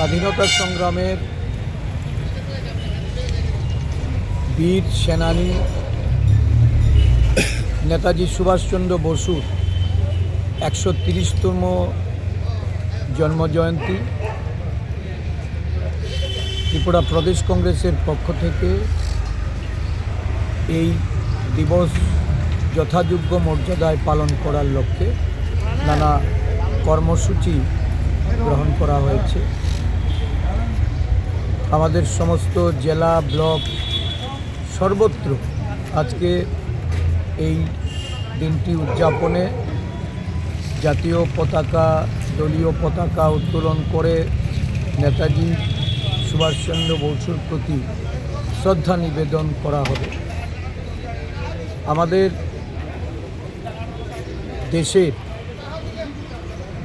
স্বাধীনতা সংগ্রামের বীর সেনানী নেতাজি সুভাষচন্দ্র বসুর 130তম জন্মজয়ন্তী ত্রিপুরা প্রদেশ কংগ্রেসের পক্ষ থেকে এই দিবস যথাযোগ্য মর্যাদায় পালন করার লক্ষ্যে নানা কর্মসূচি গ্রহণ করা হয়েছে। আমাদের সমস্ত জেলা ব্লক সর্বত্র আজকে এই দিনটি উদযাপনে জাতীয় পতাকা, দলীয় পতাকা উত্তোলন করে নেতাজি সুভাষচন্দ্র বসুর প্রতি শ্রদ্ধা নিবেদন করা হবে। আমাদের দেশের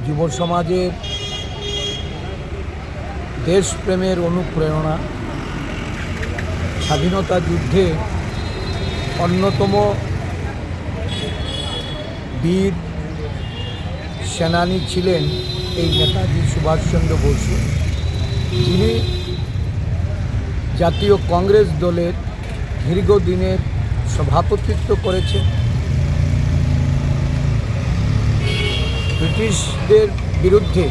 যুব সমাজের দেশপ্রেমের অনুপ্রেরণা স্বাধীনতা যুদ্ধে অন্যতম বীর সেনানী ছিলেন এই নেতাজি সুভাষচন্দ্র বসু, যিনি জাতীয় কংগ্রেস দলের দীর্ঘদিনের সভাপতিত্ব করেছেন। ব্রিটিশদের বিরুদ্ধে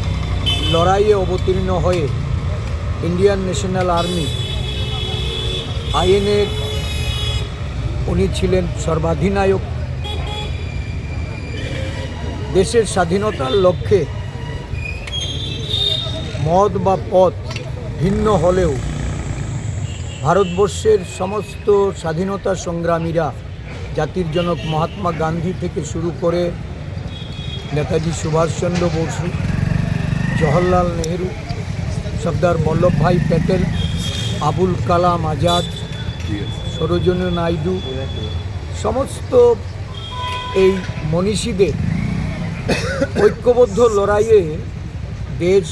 লড়াইয়ে অবতীর্ণ হয়ে ইন্ডিয়ান ন্যাশনাল আর্মি আইএনএর উনি ছিলেন সর্বাধিনায়ক। দেশের স্বাধীনতার লক্ষ্যে মত বা পথ ভিন্ন হলেও ভারতবর্ষের সমস্ত স্বাধীনতা সংগ্রামীরা, জাতির জনক মহাত্মা গান্ধী থেকে শুরু করে নেতাজি সুভাষচন্দ্র বসু, জওহরলাল নেহেরু, সর্দার বল্লভভাই প্যাটেল, আবুল কালাম আজাদ, সরোজিনী নাইডু, সমস্ত এই মনীষীদের ঐক্যবদ্ধ লড়াইয়ে দেশ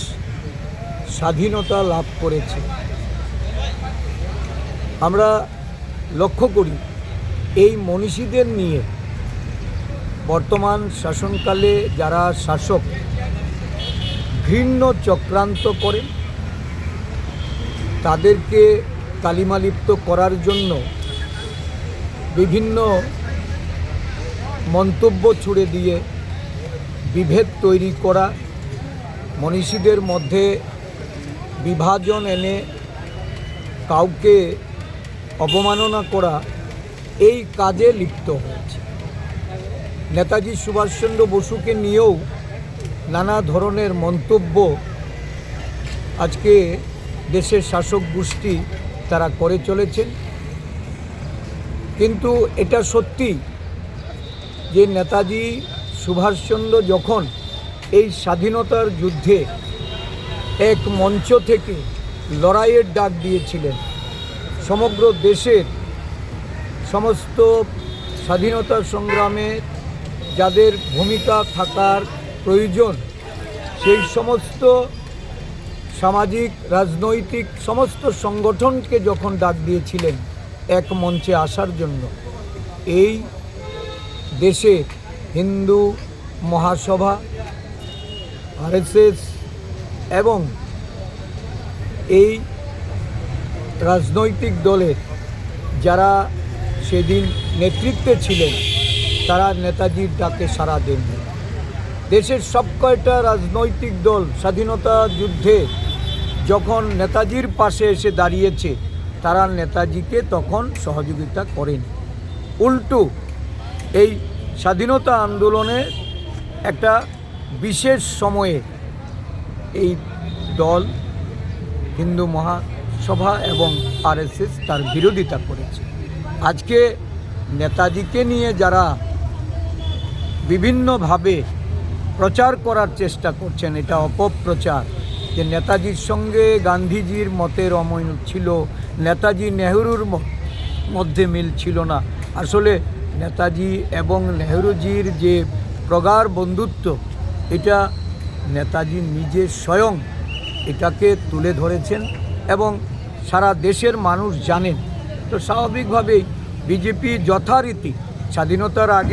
স্বাধীনতা লাভ করেছে। আমরা লক্ষ্য করি এই মনীষীদের নিয়ে বর্তমান শাসনকালে যারা শাসক ঘৃণ্য চক্রান্ত করেন, তাদেরকে কালিমালিপ্ত করার জন্য বিভিন্ন মন্তব্য ছুড়ে দিয়ে বিভেদ তৈরি করা, মনীষীদের মধ্যে বিভাজন এনে কাউকে অবমাননা করা, এই কাজে লিপ্ত হয়েছে। নেতাজি সুভাষচন্দ্র বসুকে নিয়েও নানা ধরনের মন্তব্য আজকে দেশের শাসক গোষ্ঠী তারা করে চলেছেন। কিন্তু এটা সত্যি যে নেতাজি সুভাষচন্দ্র যখন এই স্বাধীনতার যুদ্ধে এক মঞ্চ থেকে লড়াইয়ের ডাক দিয়েছিলেন, সমগ্র দেশের সমস্ত স্বাধীনতা সংগ্রামে যাদের ভূমিকা থাকার প্রয়োজন, সেই সমস্ত সামাজিক রাজনৈতিক সমস্ত সংগঠনকে যখন ডাক দিয়েছিলেন এক মঞ্চে আসার জন্য, এই দেশে হিন্দু মহাসভা, আরএসএস এবং এই রাজনৈতিক দলের যারা সেদিন নেতৃত্বে ছিলেন, তারা নেতাজির ডাকে সাড়া দেননি। দেশের সব কয়টা রাজনৈতিক দল স্বাধীনতা যুদ্ধে যখন নেতাজির পাশে এসে দাঁড়িয়েছে, তারা নেতাজিকে তখন সহযোগিতা করেনি। উল্টো এই স্বাধীনতা আন্দোলনে একটা বিশেষ সময়ে এই দল হিন্দু মহাসভা এবং আরএসএস তার বিরোধিতা করেছে। আজকে নেতাজিকে নিয়ে যারা বিভিন্নভাবে প্রচার করার চেষ্টা করছেন, এটা অপপ্রচার। যে নেতাজির সঙ্গে গান্ধীজির মতের অমিল ছিল, নেতাজি নেহরুর মধ্যে মিল ছিল না। আসলে নেতাজি এবং নেহরুজির যে প্রগাঢ় বন্ধুত্ব, এটা নেতাজি নিজে স্বয়ং এটাকে তুলে ধরেছেন এবং সারা দেশের মানুষ জানেন। তো স্বাভাবিকভাবেই বিজেপি যথারীতি স্বাধীনতার আগে